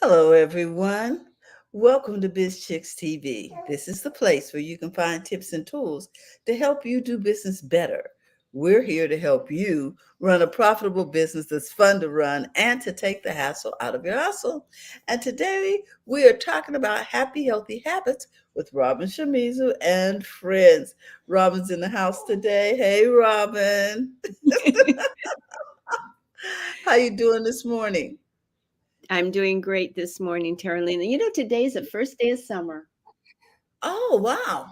Hello, everyone. Welcome to BizChicks TV. This is the place where you can find tips and tools to help you do business better. We're here to help you run a profitable business that's fun to run and to take the hassle out of your hustle. And today we are talking about happy, healthy habits with Robin Shimizu and friends. Robin's in the house today. Hey, Robin. How you doing this morning? I'm doing great this morning, Carolina. Today's the first day of summer. Oh, wow.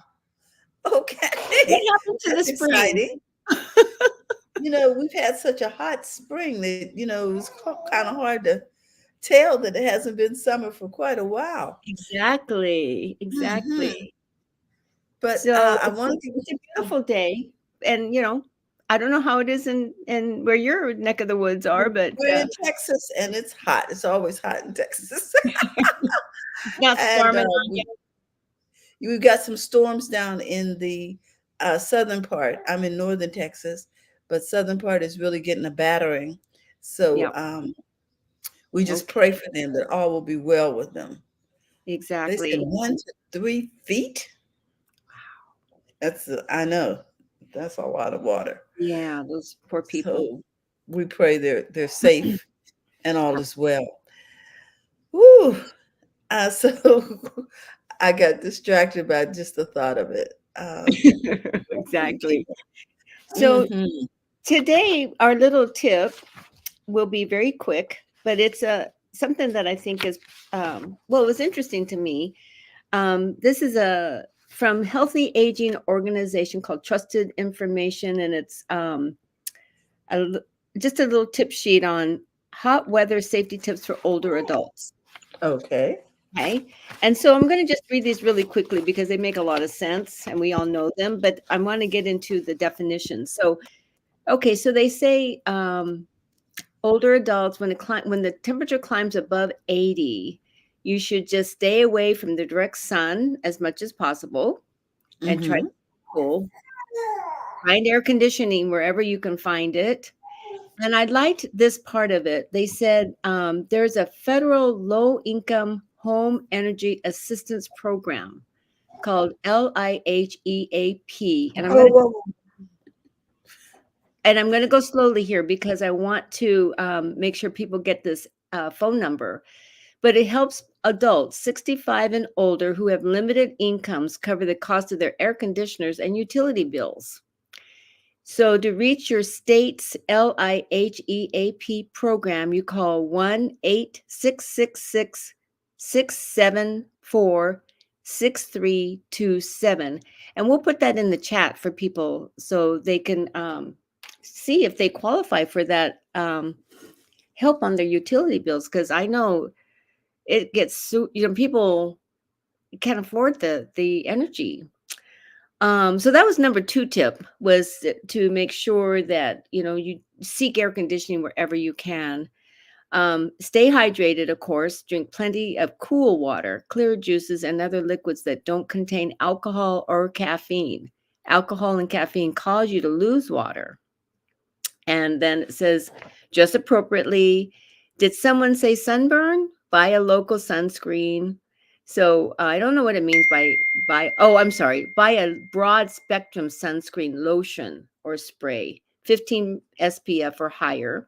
What Okay. happened to the That's spring? exciting. We've had such a hot spring that, it was kind of hard to tell that it hasn't been summer for quite a while. Exactly, Hmm. exactly. But So I it's wanted a, to give it's a you, beautiful day, and I don't know how it is in where your neck of the woods are, but we're in Texas and it's hot. It's always hot in Texas. it's not And storming on you. we've got some storms down in the southern part. I'm in northern Texas, but southern part is really getting a battering. So Yeah. we just pray Okay. for them that all will be well with them. They said Exactly. 1 to 3 feet. I know, that's a lot of water. Yeah, those poor people. So we pray they're safe and all is well. Woo! So I got distracted by just the thought of it. Exactly. So Mhm. today, our little tip will be very quick, but it's a something that I think is well, it was interesting to me. This is a from Healthy Aging organization called Trusted Information, and it's a, l- just a little tip sheet on hot weather safety tips for older adults. Okay. Okay. And so I'm going to just read these really quickly because they make a lot of sense and we all know them, but I want to get into the definitions. So, okay. So they say, older adults, when the temperature climbs above 80, you should just stay away from the direct sun as much as possible and try to Mhm. cool. Find air conditioning wherever you can find it. And I liked this part of it. They said there's a federal low income home energy assistance program called LIHEAP. Oh, well, And I'm going to go slowly here because I want to make sure people get this phone number. But it helps adults 65 and older who have limited incomes cover the cost of their air conditioners and utility bills. So to reach your state's LIHEAP program, you call 1-866-674-6327. And we'll put that in the chat for people so they can see if they qualify for that help on their utility bills. Because I know it gets people can't afford the energy. So that was number two tip, was to make sure that you seek air conditioning wherever you can. Stay hydrated, of course. Drink plenty of cool water, clear juices, and other liquids that don't contain alcohol or caffeine. Alcohol and caffeine cause you to lose water. And then it says, just appropriately. Did someone say sunburn? Buy a local sunscreen. So I don't know what it means by. Oh, I'm sorry. Buy a broad spectrum sunscreen lotion or spray, 15 SPF or higher.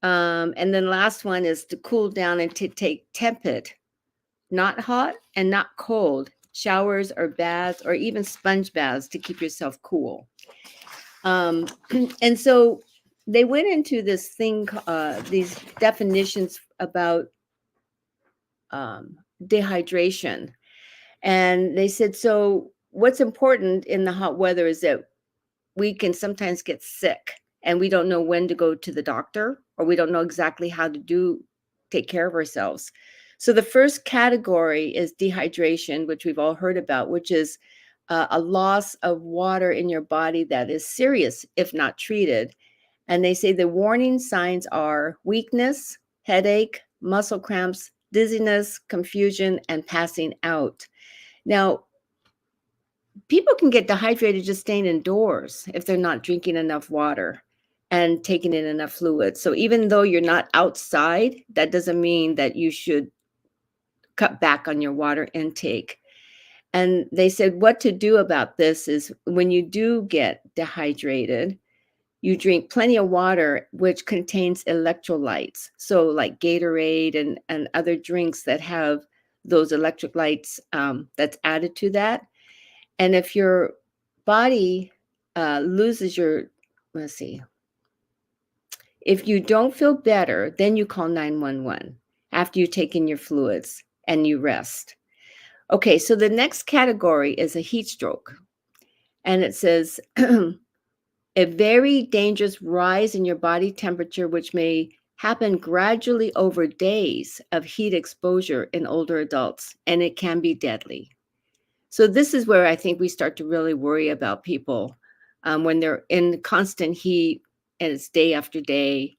And then last one is to cool down and to take tepid, not hot and not cold showers or baths or even sponge baths to keep yourself cool. Um, and so they went into this thing, these definitions about um, dehydration. And they said, so what's important in the hot weather is that we can sometimes get sick and we don't know when to go to the doctor, or we don't know exactly how to take care of ourselves. So the first category is dehydration, which we've all heard about, which is a loss of water in your body that is serious if not treated. And they say the warning signs are weakness, headache, muscle cramps, dizziness, confusion, and passing out. Now, people can get dehydrated just staying indoors if they're not drinking enough water. and taking in enough fluid. So even though you're not outside, that doesn't mean that you should cut back on your water intake. And they said what to do about this is when you do get dehydrated, you drink plenty of water, which contains electrolytes. So, like Gatorade and other drinks that have those electrolytes that's added to that. And if your body loses your, let's see, if you don't feel better, then you call 911 after you take in your fluids and you rest. Okay, so the next category is a heat stroke. And it says, a very dangerous rise in your body temperature, which may happen gradually over days of heat exposure in older adults, and it can be deadly. So, this is where I think we start to really worry about people when they're in constant heat and it's day after day.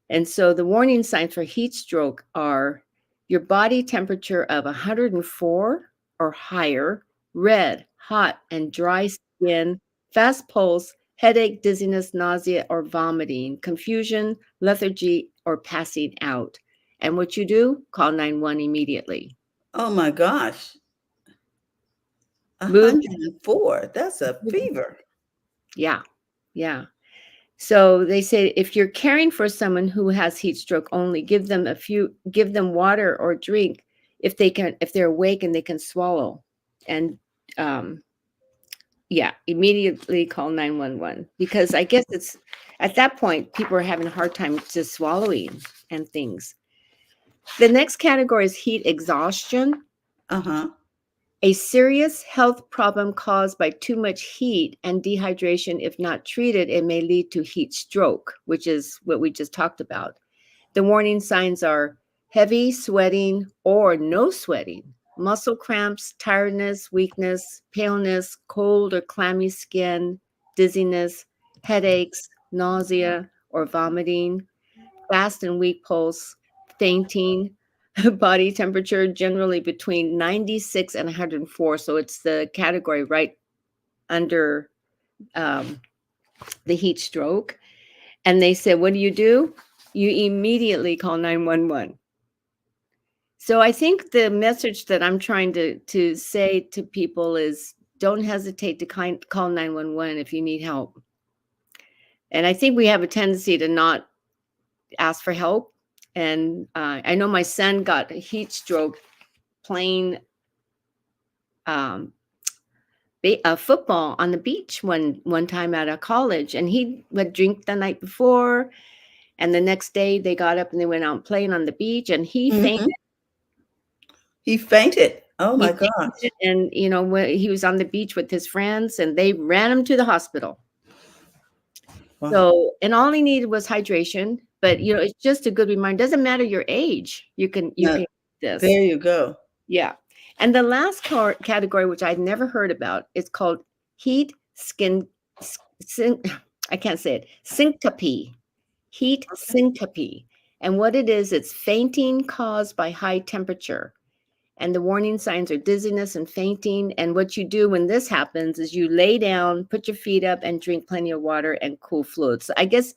And so, the warning signs for heat stroke are your body temperature of 104 or higher, red, hot, and dry skin, fast pulse, headache, dizziness, nausea, or vomiting, confusion, lethargy, or passing out. And what you do, call 911 immediately. Oh my gosh. Mood, 104. That's a fever. yeah, yeah. So they say if you're caring for someone who has heat stroke only, give them water or drink if they're awake and they can swallow. And um, yeah, immediately call 911 because I guess it's at that point people are having a hard time just swallowing and things. The next category is heat exhaustion, Uh-huh. a serious health problem caused by too much heat and dehydration. If not treated, it may lead to heat stroke, which is what we just talked about. The warning signs are heavy sweating or no sweating, muscle cramps, tiredness, weakness, paleness, cold or clammy skin, dizziness, headaches, nausea or vomiting, fast and weak pulse, fainting, body temperature generally between 96 and 104. So it's the category right under um, the heat stroke. And they said, what do? You immediately call 911. So I think the message that I'm trying to say to people is don't hesitate to call 911 if you need help. And I think we have a tendency to not ask for help. And I know my son got a heat stroke playing um, football on the beach one time at a college, and he would drink the night before, and the next day they got up and they went out playing on the beach, and he fainted. Hmm. He fainted. Oh He my gosh. fainted, and he was on the beach with his friends, and they ran him to the hospital. Wow. So, and all he needed was hydration. But it's just a good reminder. Doesn't matter your age. You Now, can do this. there you go. Yeah. And the last category, which I'd never heard about, is called heat skin. I can't say it. Syncope. Heat syncope. And what it is, it's fainting caused by high temperature. And the warning signs are dizziness and fainting. And what you do when this happens is you lay down, put your feet up, and drink plenty of water and cool fluids. So I guess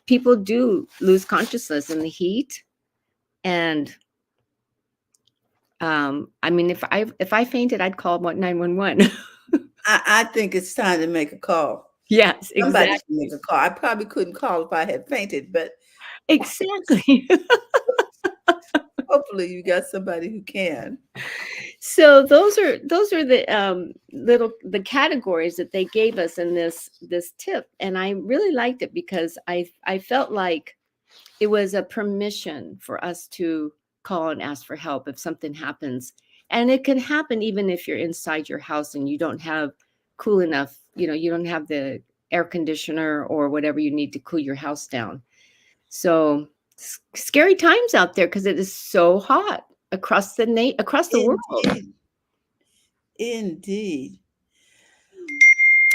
people do lose consciousness in the heat. And I mean, if I fainted, I'd call 911. I think it's time to make a call. Yes, Somebody exactly. should make a call. I probably couldn't call if I had fainted, but Exactly. hopefully you got somebody who can. So those are the categories that they gave us in this tip, and I really liked it because I felt like it was a permission for us to call and ask for help if something happens. And it can happen even if you're inside your house and you don't have cool enough, you don't have the air conditioner or whatever you need to cool your house down. So scary times out there because it is so hot across the world. Indeed. Indeed.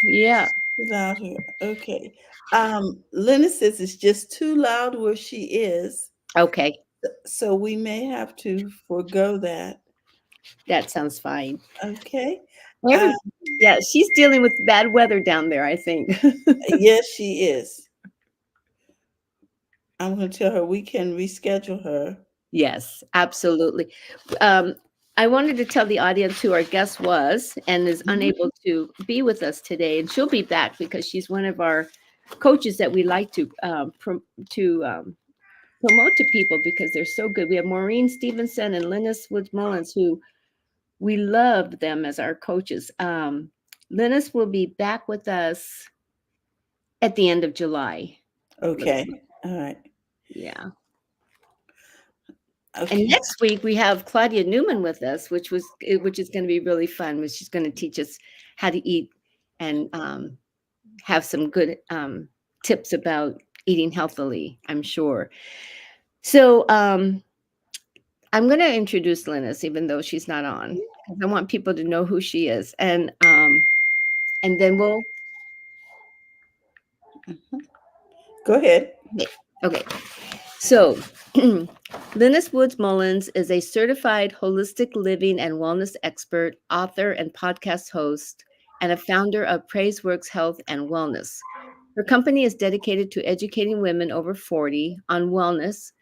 Yeah. Loud here. Okay. Lynnis says it's just too loud where she is. Okay. So we may have to forego that. That sounds fine. Okay. Every, yeah, she's dealing with bad weather down there, I think. Yes, she is. I'm going to tell her we can reschedule her. Yes, absolutely. Um, I wanted to tell the audience who our guest was and is Mhm. unable to be with us today, and she'll be back because she's one of our coaches that we like to to promote to people because they're so good. We have Maureen Stevenson and Lynnis Woods Mullins, who we love them as our coaches. Lynnis will be back with us at the end of July. Looks like, Okay. All right. yeah. And Okay. next week we have Claudia Newman with us, which is going to be really fun. Which she's going to teach us how to eat and have some good tips about eating healthily. I'm sure. So I'm going to introduce Linus, even though she's not on, because I want people to know who she is, and then we'll. Mhm. Go ahead. Okay. Okay. So, Lynnis Woods Mullins is a certified holistic living and wellness expert, author, and podcast host, and a founder of Praiseworks Health and Wellness. Her company is dedicated to educating women over 40 on wellness.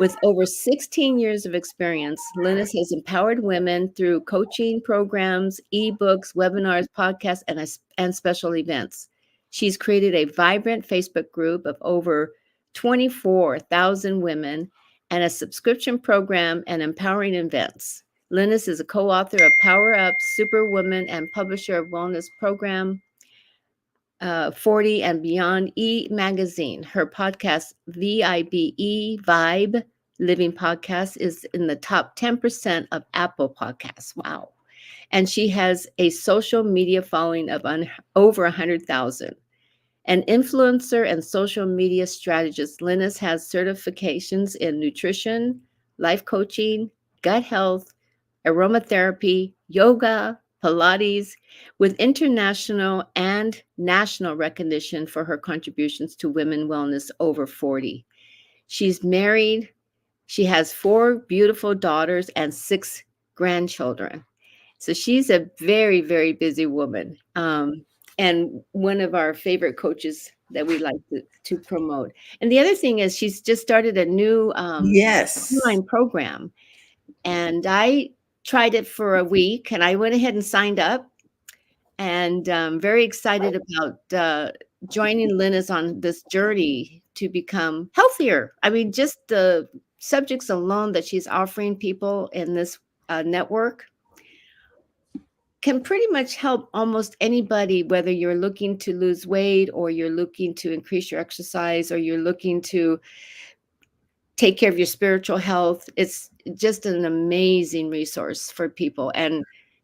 With over 16 years of experience, Lynnis has empowered women through coaching programs, ebooks, webinars, podcasts, and special events. She's created a vibrant Facebook group of over 24,000 women and a subscription program and empowering events. Lynnis is a co-author of Power Up, Superwoman, and publisher of wellness program 40 and Beyond magazine. Her podcast, Vibe Living Podcast, is in the top 10% of Apple Podcasts. Wow. And she has a social media following of over 100,000. An influencer and social media strategist, Linus has certifications in nutrition, life coaching, gut health, aromatherapy, yoga, Pilates, with international and national recognition for her contributions to women wellness over 40. She's married. She has 4 beautiful daughters and 6 grandchildren. So she's a very, very busy woman, and one of our favorite coaches that we like to promote. And the other thing is, she's just started a new Yes. online program, and I tried it for a week, and I went ahead and signed up, and very excited about joining Linus on this journey to become healthier. I mean, just the subjects alone that she's offering people in this network can pretty much help almost anybody, whether you're looking to lose weight or you're looking to increase your exercise or you're looking to take care of your spiritual health. It's just an amazing resource for people and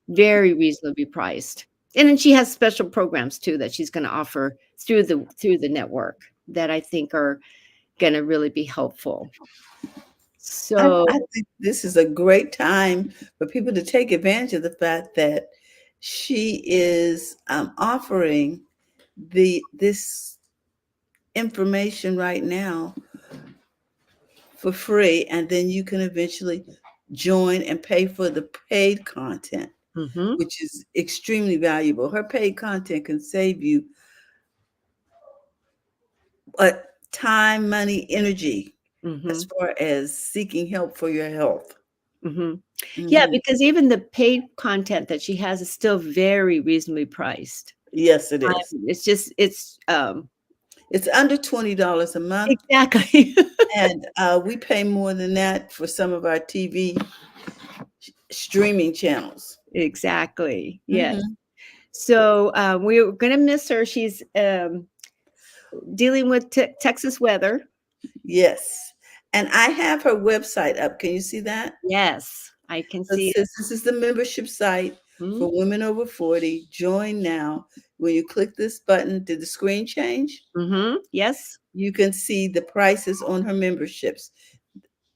very reasonably priced. And then she has special programs too that she's going to offer through the network that I think are going to really be helpful. I So, think this is a great time for people to take advantage of the fact that she is offering this information right now for free, and then you can eventually join and pay for the paid content, mhm, which is extremely valuable. Her paid content can save you uh, time, money, energy as mhm, far as seeking help for your health. mhm. Yeah, Mhm. because even the paid content that she has is still very reasonably priced. Yes, it is. It's just it's It's under $20 a month, exactly. and we pay more than that for some of our TV streaming channels. Exactly. Yes. Mhm. So we're gonna miss her. She's dealing with Texas weather. Yes. And I have her website up. Can you see that? Yes, I can So it see it. says this is the membership site Mhm. for women over 40. Join now. When you click this button, did the screen change? Mhm. Yes. You can see the prices on her memberships.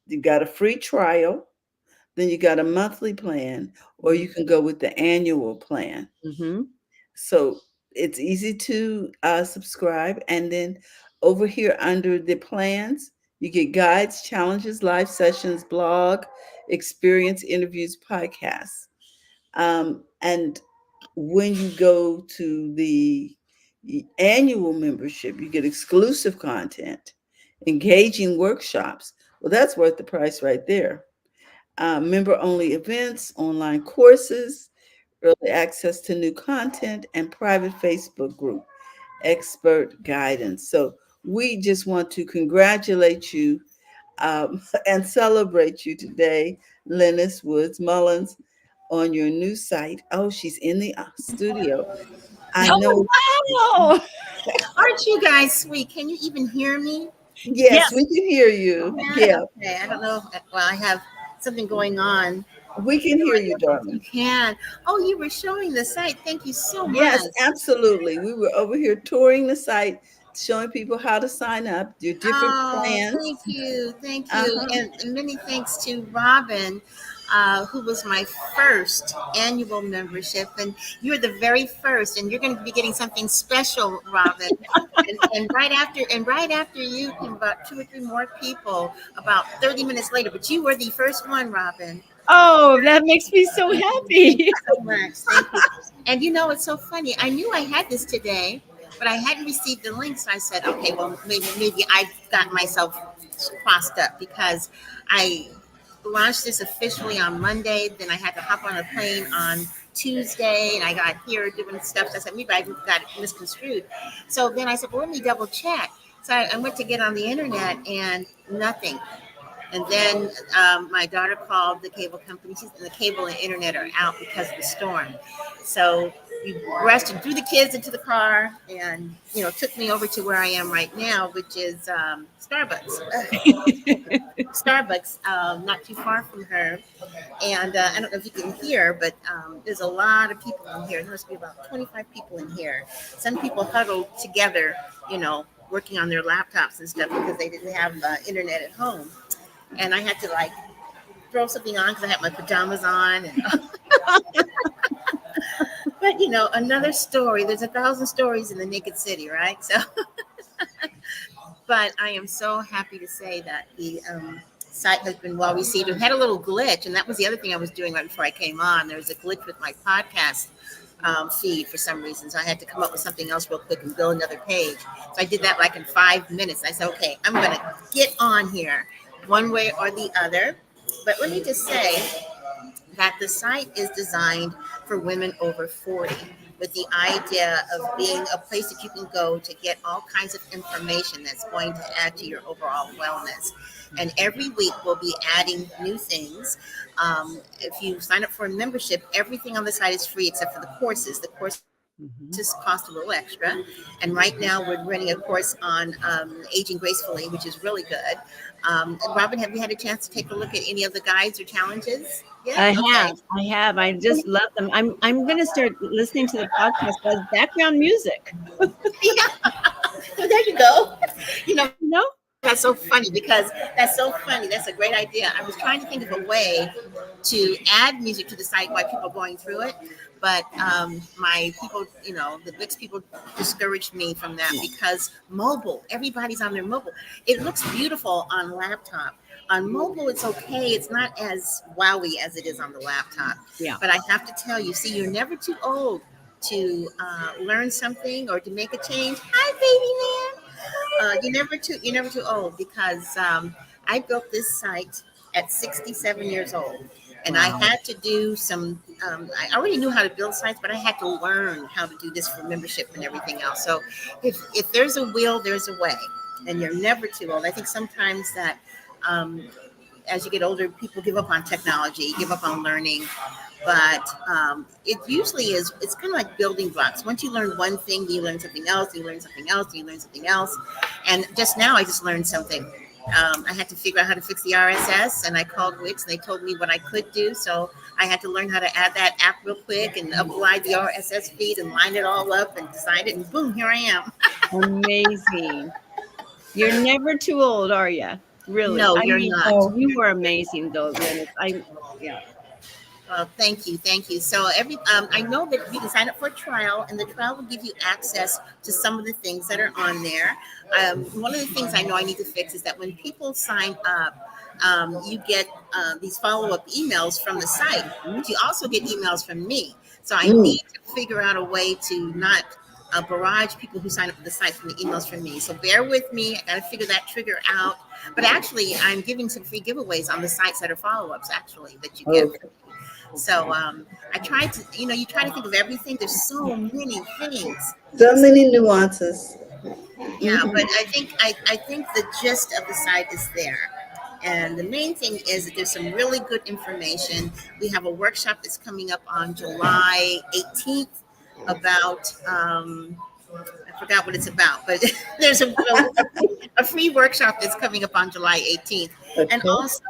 You got a free trial, then you got a monthly plan, or you can go with the annual plan. Mhm. So it's easy to subscribe. And then over here under the plans, you get guides, challenges, live sessions, blog, experience, interviews, podcasts. And when you go to the annual membership, you get exclusive content engaging workshops. Well, that's worth the price right there. Member only events, online courses, early access to new content, and private Facebook group, expert guidance. So we just want to congratulate you and celebrate you today, Lynnis Woods Mullins, on your new site. Oh, she's in the studio. I know. Oh, wow. Aren't you guys sweet? Can you even hear me? Yes, we Yes. can hear you. Yeah. Yeah, Okay. I don't know. Well, I have something going on. we can hear you, You darling. can. Oh, you were showing the site. Thank you so Yes, much. absolutely. We were over here touring the site, showing people how to sign up, your different Oh, thank plans. you. Thank you. Uh-huh. And many thanks to Robin, who was my first annual membership. And you're the very first, and you're going to be getting something special, Robin. And right after you came about two or three more people about 30 minutes later, but you were the first one, Robin. Oh, that makes me so happy. So much. Thank you. And you know, it's so funny. I knew I had this today, but I hadn't received the link. So I said, okay, well, maybe I got myself crossed up because I launched this officially on Monday. Then I had to hop on a plane on Tuesday, and I got here doing stuff. So I said, maybe I got it misconstrued. So then I said, well, let me double check. So I went to get on the internet and nothing. And then my daughter called the cable company. She's the cable and internet are out because of the storm. So we rushed and threw the kids into the car, and took me over to where I am right now, which is Starbucks. Starbucks, not too far from her. And I don't know if you can hear, but there's a lot of people in here. There must be about 25 people in here. Some people huddled together, working on their laptops and stuff because they didn't have internet at home. And I had to like throw something on because I had my pajamas on. But another story. There's 1,000 stories in the naked city, right? So, but I am so happy to say that the site has been well received. It had a little glitch, and that was the other thing I was doing right before I came on. There was a glitch with my podcast feed for some reason, so I had to come up with something else real quick and build another page. So I did that like in 5 minutes. I said, okay, I'm going to get on here one way or the other. But let me just say that the site is designed for women over 40 with the idea of being a place that you can go to get all kinds of information that's going to add to your overall wellness. And every week we'll be adding new things. If you sign up for a membership, everything on the site is free except for the courses. The courses Mhm. cost a little extra. And right now we're running a course on aging gracefully, which is really good. Robin, have you had a chance to take a look at any of the guides or challenges? Yeah. I Okay. have. I have. I just love them. I'm gonna start listening to the podcast as background music. Yeah. There you go. You know, You know? that's so funny because that's so funny. That's a great idea. I was trying to think of a way to add music to the site while people are going through it. But my people, the Wix people discouraged me from that because mobile, everybody's on their mobile. It looks beautiful on laptop. On mobile, it's okay. It's not as wowy as it is on the laptop. Yeah. But I have to tell you, see, you're never too old to learn something or to make a change. Hi, baby man. You're never too old because I built this site at 67 years old, and I Wow. had to do some. I already knew how to build sites, but I had to learn how to do this for membership and everything else. So, if there's a will, there's a way, and you're never too old. I think sometimes that. As you get older, people give up on technology, give up on learning, but it usually is. It's kind of like building blocks. Once you learn one thing, you learn something else, you learn something else, you learn something else. And just now I just learned something. I had to figure out how to fix the RSS, and I called Wix and they told me what I could do. So I had to learn how to add that app real quick and upload the RSS feed and line it all up and decide it, and boom, here I am. Amazing. You're never too old, are you? Really? No, I you're mean, not. you were amazing, though, Lynnis. Yeah. Thank you. So I know that you can sign up for a trial, and the trial will give you access to some of the things that are on there. One of the things I know I need to fix is that when people sign up, you get these follow-up emails from the site, Mhm. but you also get emails from me. So I Mm. need to figure out a way to not a barrage of people who sign up for the site from the emails from me. So bear with me. I got to figure that trigger out. But actually, I'm giving some free giveaways on the sites that are follow-ups, actually, that you get. Okay. So I try to, you try to think of everything. There's so many things. So many nuances. Yeah, Mhm. but I think the gist of the site is there. And the main thing is that there's some really good information. We have a workshop that's coming up on July 18th about I forgot what it's about, but there's a free workshop that's coming up on July 18th. And Okay. also,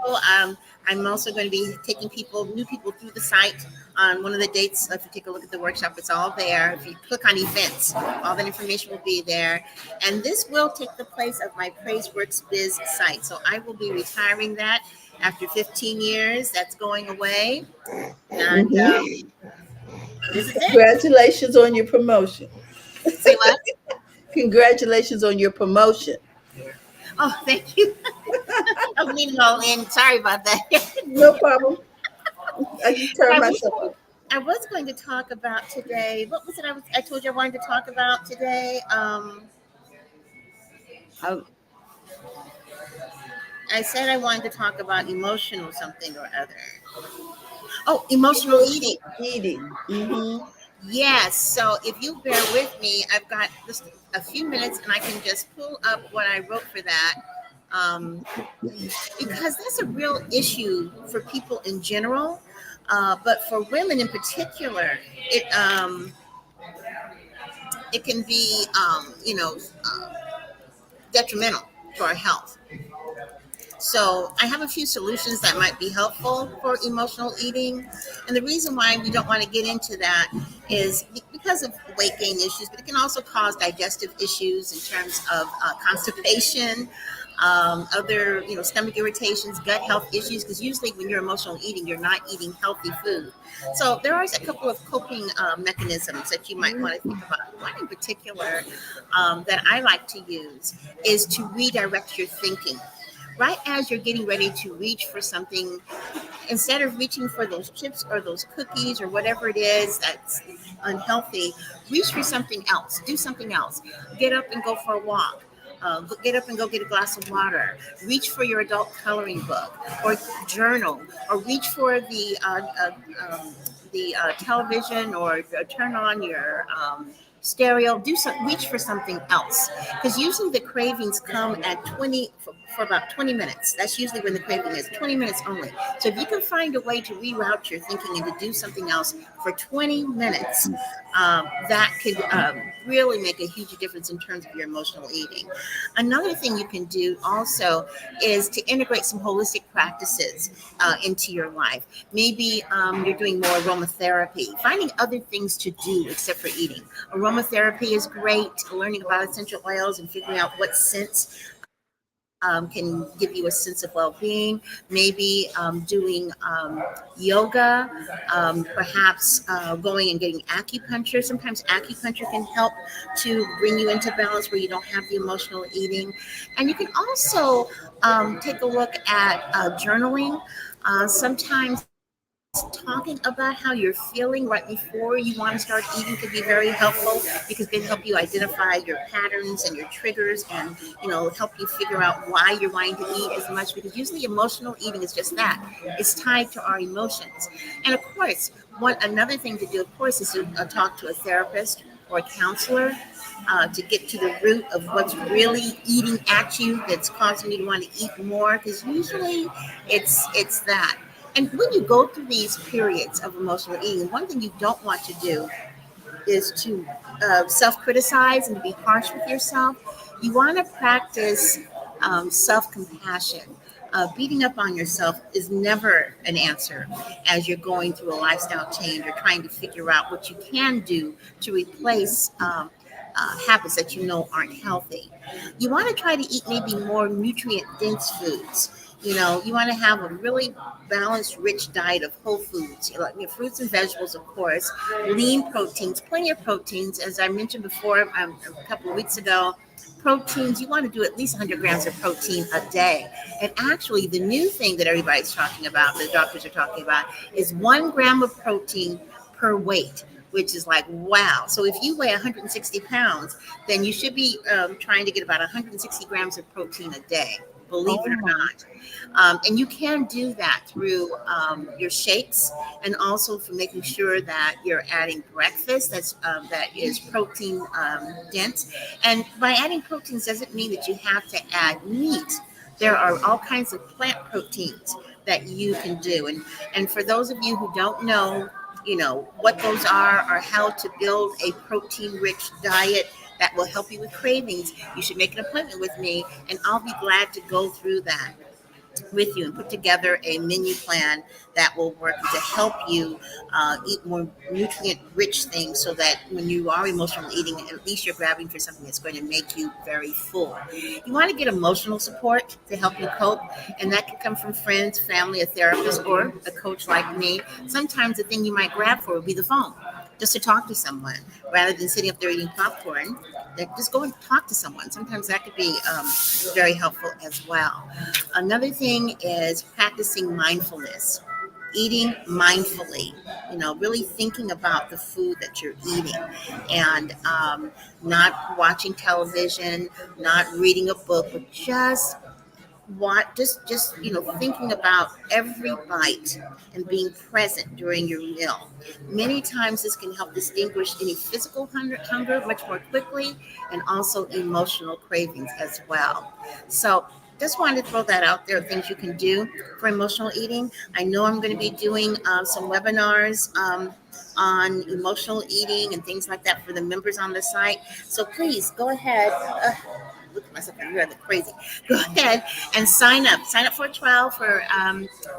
I'm also going to be taking new people through the site on one of the dates. If you take a look at the workshop, it's all there. If you click on events, all that information will be there. And this will take the place of my PraiseWorks Biz site. So I will be retiring that after 15 years. That's going away. And Hmm. this is it. Congratulations on your promotion. Say what? Congratulations on your promotion. Oh, thank you. I'm leaning all in. Sorry about that. No problem. I just turned I was myself up. I was going to talk about today. What was it? I told you I wanted to talk about today. I, I said I wanted to talk about emotional something or other. Oh, emotional eating. Emotional eating. Hmm. Yes. So if you bear with me, I've got just a few minutes, and I can just pull up what I wrote for that. Um, because that's a real issue for people in general, but for women in particular, it can be detrimental to our health. So I have a few solutions that might be helpful for emotional eating. And the reason why we don't want to get into that is because of weight gain issues, but it can also cause digestive issues in terms of constipation, other, stomach irritations, gut health issues, because usually when you're emotional eating, you're not eating healthy food. So there are a couple of coping mechanisms that you might want to think about. One in particular that I like to use is to redirect your thinking. Right as you're getting ready to reach for something, instead of reaching for those chips or those cookies or whatever it is that's unhealthy, reach for something else. Do something else. Get up and go for a walk. Get up and go get a glass of water. Reach for your adult coloring book or journal, or reach for the television, or turn on your stereo. Reach for something else, because usually the cravings come at 20 for about 20 minutes. That's usually when the craving is 20 minutes only. So if you can find a way to reroute your thinking and to do something else for 20 minutes, that could really make a huge difference in terms of your emotional eating. Another thing you can do also is to integrate some holistic practices into your life. Maybe you're doing more aromatherapy, finding other things to do except for eating. Aromatherapy is great, learning about essential oils and figuring out what scents can give you a sense of well-being. Maybe doing yoga, perhaps going and getting acupuncture. Sometimes acupuncture can help to bring you into balance where you don't have the emotional eating. And you can also take a look at journaling. Sometimes talking about how you're feeling right before you want to start eating could be very helpful, because they help you identify your patterns and your triggers, and help you figure out why you're wanting to eat as much, because usually emotional eating is just that. It's tied to our emotions. And of course, another thing to do, of course, is to talk to a therapist or a counselor to get to the root of what's really eating at you that's causing you to want to eat more, because usually it's that. And when you go through these periods of emotional eating, one thing you don't want to do is to self-criticize and to be harsh with yourself. You want to practice self-compassion. Beating up on yourself is never an answer as you're going through a lifestyle change or trying to figure out what you can do to replace habits that you know aren't healthy. You want to try to eat maybe more nutrient-dense foods. You want to have a really balanced, rich diet of whole foods, fruits and vegetables, of course, lean proteins, plenty of proteins. As I mentioned before, a couple of weeks ago, proteins, you want to do at least 100 grams of protein a day. And actually, the new thing that everybody's talking about, the doctors are talking about, is 1 gram of protein per weight. which is like, wow. So if you weigh 160 pounds, then you should be trying to get about 160 grams of protein a day, believe Oh it or my. not. And you can do that through your shakes, and also for making sure that you're adding breakfast that is protein dense. And by adding proteins doesn't mean that you have to add meat. There are all kinds of plant proteins that you can do. And for those of you who don't know, what those are or how to build a protein rich diet that will help you with cravings, you should make an appointment with me, and I'll be glad to go through that with you and put together a menu plan that will work to help you eat more nutrient rich things, so that when you are emotional eating, at least you're grabbing for something that's going to make you very full. You want to get emotional support to help you cope, and that can come from friends, family, a therapist, or a coach like me. Sometimes the thing you might grab for would be the phone, just to talk to someone rather than sitting up there eating popcorn. Just go and talk to someone. Sometimes that could be very helpful as well. Another thing is practicing mindfulness, eating mindfully, really thinking about the food that you're eating, and not watching television, not reading a book, but just thinking about every bite and being present during your meal. Many times this can help distinguish any physical hunger much more quickly, and also emotional cravings as well. So just wanted to throw that out there, things you can do for emotional eating. I know I'm going to be doing some webinars on emotional eating and things like that for the members on the site. So please go ahead. Look at myself, I'm rather crazy. Go ahead and sign up. Sign up for a trial for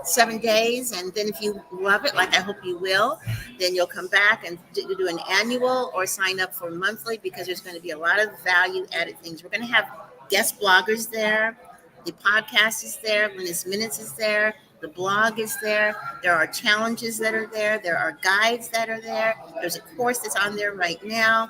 7 days. And then if you love it, like I hope you will, then you'll come back and do an annual, or sign up for monthly, because there's going to be a lot of value added things. We're going to have guest bloggers there. The podcast is there. Lynnis Minutes is there. The blog is there. There are challenges that are there. There are guides that are there. There's a course that's on there right now,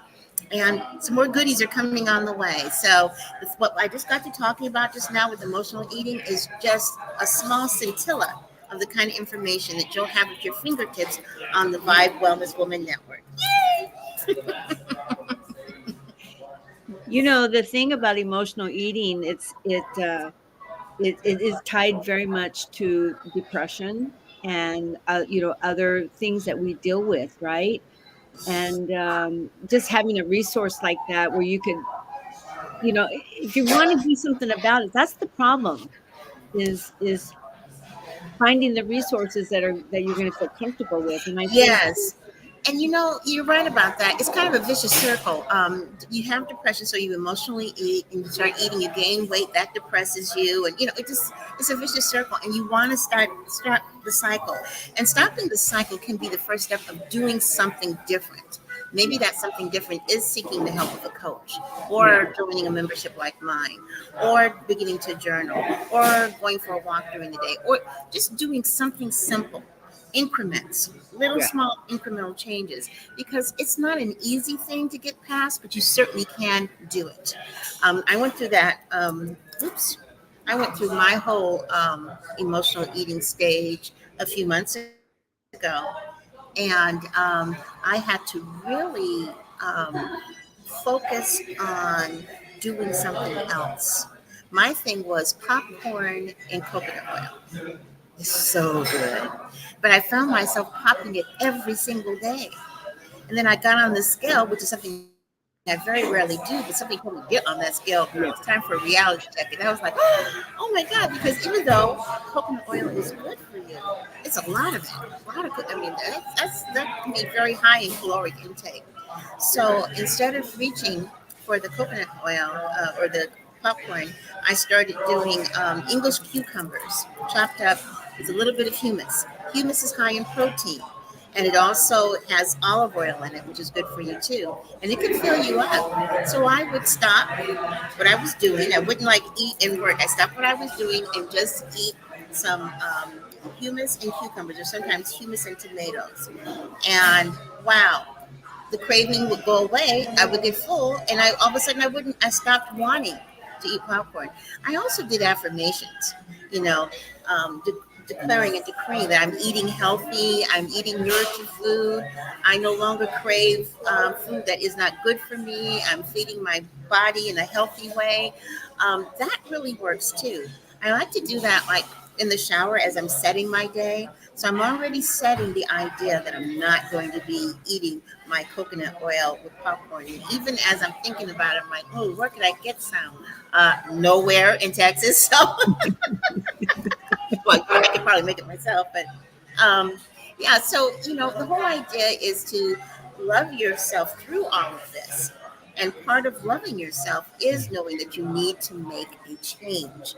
and some more goodies are coming on the way. So what I just got to talking about just now with emotional eating is just a small scintilla of the kind of information that you'll have at your fingertips on the Vibe Wellness Woman Network. The thing about emotional eating, it is tied very much to depression and other things that we deal with, right? And just having a resource like that where you could, if you want to do something about it, that's the problem. Is finding the resources that you're going to feel comfortable with, and I think. Yes. And you're right about that. It's kind of a vicious circle. You have depression, so you emotionally eat, and you start eating, you gain weight, that depresses you, and it's a vicious circle. And you want to start the cycle. And stopping the cycle can be the first step of doing something different. Maybe that something different is seeking the help of a coach, Yeah. or joining a membership like mine, or beginning to journal, or going for a walk during the day, or just doing something simple, increments, little Yeah. small incremental changes, because it's not an easy thing to get past, but you certainly can do it. I went through that. I went through my whole emotional eating stage a few months ago, and I had to really focus on doing something else. My thing was popcorn and coconut oil. It's so good. But I found myself popping it every single day. And then I got on the scale, which is something I very rarely do, but somebody told me to get on that scale. It's time for a reality check. And I was like, oh my God, because even though coconut oil is good for you, it's a lot of it. A lot of, that can be very high in caloric intake. So instead of reaching for the coconut oil or the popcorn, I started doing English cucumbers chopped up with a little bit of humus. Humus is high in protein, and it also has olive oil in it, which is good for you too. And it can fill you up. So I would stop what I was doing. I wouldn't like eat and work. I stopped what I was doing and just eat some humus and cucumbers, or sometimes humus and tomatoes. And wow, the craving would go away. I would get full, and I all of a sudden I stopped wanting to eat popcorn. I also did affirmations, you know, declaring and decreeing that I'm eating healthy, I'm eating nourishing food. I no longer crave food that is not good for me. I'm feeding my body in a healthy way. That really works too. I like to do that like in the shower as I'm setting my day. So I'm already setting the idea that I'm not going to be eating my coconut oil with popcorn. And even as I'm thinking about it, I'm like, oh, where could I get some? Nowhere in Texas. So well, I could probably make it myself, but um, yeah. So the whole idea is to love yourself through all of this, and part of loving yourself is knowing that you need to make a change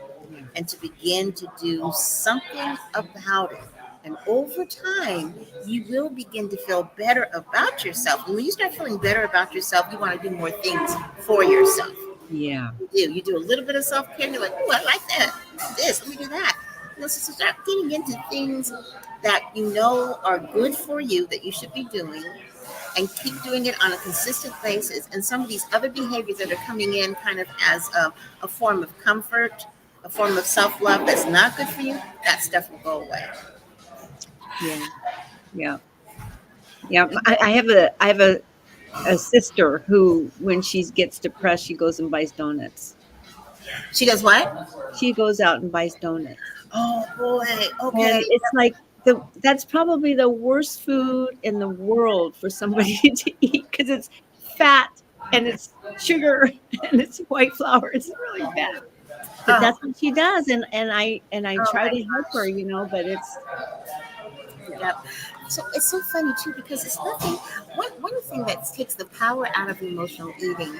and to begin to do something about it. And over time, you will begin to feel better about yourself. And when you start feeling better about yourself, you want to do more things for yourself. Yeah. You do a little bit of self care. You're like, oh, I like that. This, let me do that. So start getting into things that you know are good for you that you should be doing, and keep doing it on a consistent basis. And some of these other behaviors that are coming in kind of as a form of comfort, a form of self love that's not good for you, that stuff will go away. Yeah. Yeah. Yeah. I have a sister who, when she gets depressed, she goes and buys donuts. She does what? She goes out and buys donuts. Oh boy. And Okay. it's like that's probably the worst food in the world for somebody to eat, because it's fat and it's sugar and it's white flour. It's really bad. But Oh, that's what she does, and I oh try my to help her, gosh. but it's yeah. Yep. So it's so funny too because it's nothing. One thing that takes the power out of emotional eating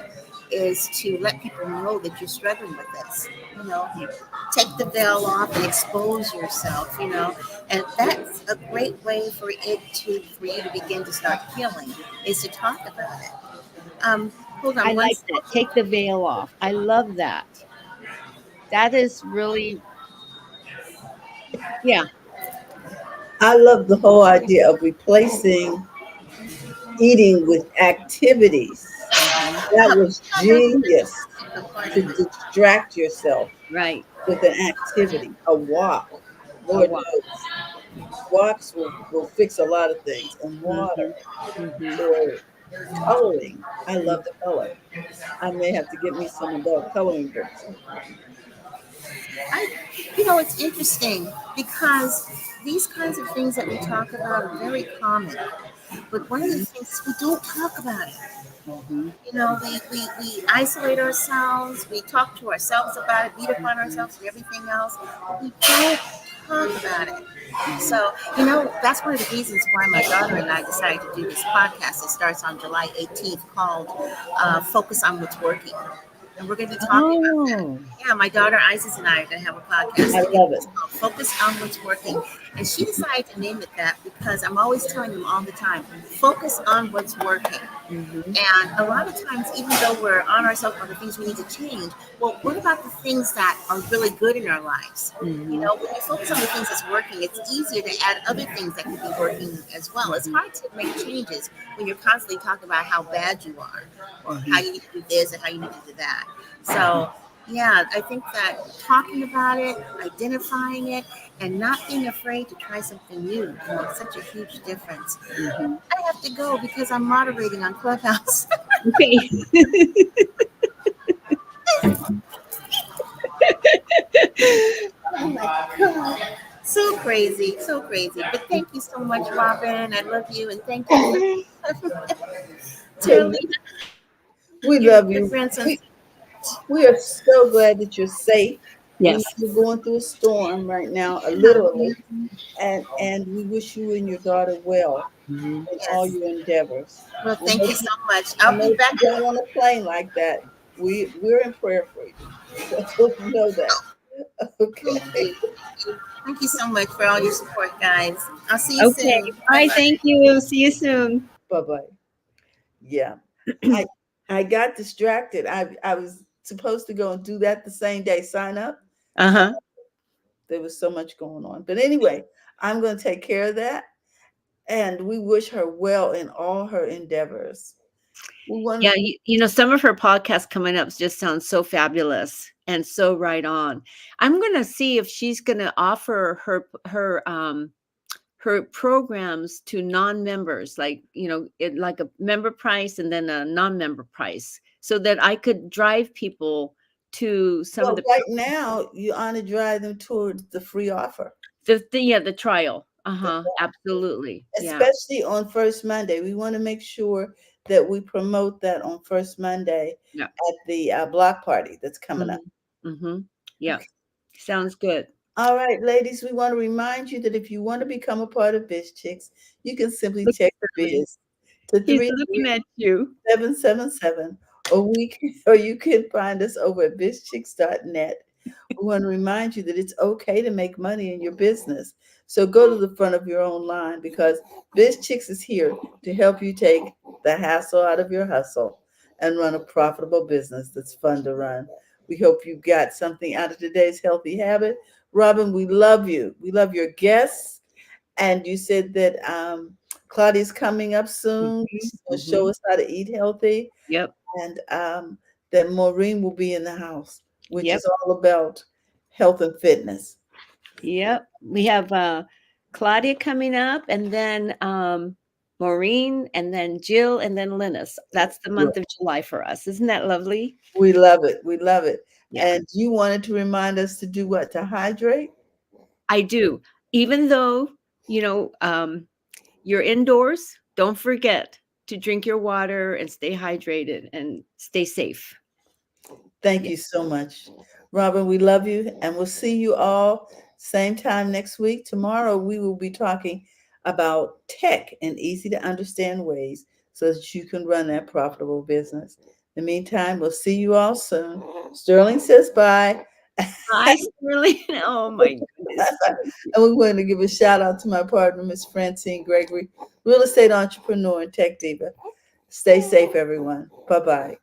is to let people know that you're struggling with this. You know, Yeah. take the veil off and expose yourself. And that's a great way for you to begin to start healing is to talk about it. Hold I on one like second. that. Take the veil off. I love that. That is really, yeah. I love the whole idea of replacing eating with activities. Hmm. That Oh, was genius, to pardon me. distract yourself Right. with an activity, a walk. A Lord walk. knows walks will fix a lot of things, and water Hmm. Hmm. or coloring. I love the color. I may have to get me some adult coloring books. I, it's interesting because these kinds of things that we talk about are very common. But one of the Hmm. things is we don't talk about it. Hmm. We isolate ourselves, we talk to ourselves about it, beat upon Hmm. ourselves and everything else, but we don't talk about it. Hmm. So, that's one of the reasons why my daughter and I decided to do this podcast. It starts on July 18th called Focus on What's Working. And we're going to be talking about that. Oh. Yeah, my daughter Isis and I are going to have a podcast I together. love it. It's called Focus on What's Working. And she decided to name it that because I'm always telling them all the time, focus on what's working. Hmm. And a lot of times, even though we're on ourselves on the things we need to change, well, what about the things that are really good in our lives? Hmm. When you focus on the things that's working, it's easier to add other things that can be working as well. It's Hmm. hard to make changes when you're constantly talking about how bad you are or how Hmm. you need to do this and how you need to do that. So, yeah, I think that talking about it, identifying it, and not being afraid to try something new can make such a huge difference. Hmm. I have to go because I'm moderating on Clubhouse. Okay. Oh my God. So crazy, so crazy. But thank you so much, Robin. I love you. And thank you for And Terlina, we your, love your you. grandson. We are so glad that you're safe. We know Yes. you're going through a storm right now, Yeah, literally, and we wish you and your daughter well Hmm. in all yes. your endeavors. Well, I thank know, you so much. I I'll know be if back. you go on a plane like that, we're in prayer for you. So know that. Thank Okay. you. Thank you so much for all your support, guys. I'll see you Okay. soon. Bye Bye. bye. Thank you. See you soon. Bye bye. Yeah. I I got distracted. I was supposed to go and do that the same day, sign up. Uh-huh. There was so much going on. But anyway, I'm going to take care of that. And we wish her well in all her endeavors. We want Yeah, some of her podcasts coming up just sound so fabulous and so right on. I'm gonna see if she's gonna offer her programs to non-members, like like a member price and then a non-member price, so that I could drive people to some of well, the right now you ought to drive them towards the free offer. the trial. Absolutely. Yeah. Especially on first Monday. We want to make sure that we promote that on first Monday Yeah. at the block party that's coming up. Yeah. Okay. Sounds good. All right, ladies, we want to remind you that if you want to become a part of BizChicks, you can simply Look at text Shirley. Biz to He's looking at you. 777, or you can find us over at bizchicks.net. We want to remind you that it's okay to make money in your business. So go to the front of your own line, because BizChicks is here to help you take the hassle out of your hustle and run a profitable business that's fun to run. We hope you got something out of today's healthy habit. Robin, we love you. We love your guests. And you said that Claudia's coming up soon. She's going to show us how to eat healthy. Yep. And that Maureen will be in the house, which Yep. is all about health and fitness. Yep. We have Claudia coming up, and then Maureen, and then Jill, and then Lynnis. That's the month of July for us. Isn't that lovely? We love it. We love it. Yeah. And you wanted to remind us to do what? To hydrate? I do. Even though, you're indoors, don't forget to drink your water and stay hydrated and stay safe. Thank you so much. Robin, we love you, and we'll see you all same time next week. Tomorrow, we will be talking about tech in easy to understand ways so that you can run that profitable business. In the meantime, we'll see you all soon. Sterling says bye. Hi, Sterling. Oh, my goodness. And we want to give a shout out to my partner, Miss Francine Gregory, real estate entrepreneur and tech diva. Stay safe, everyone. Bye-bye.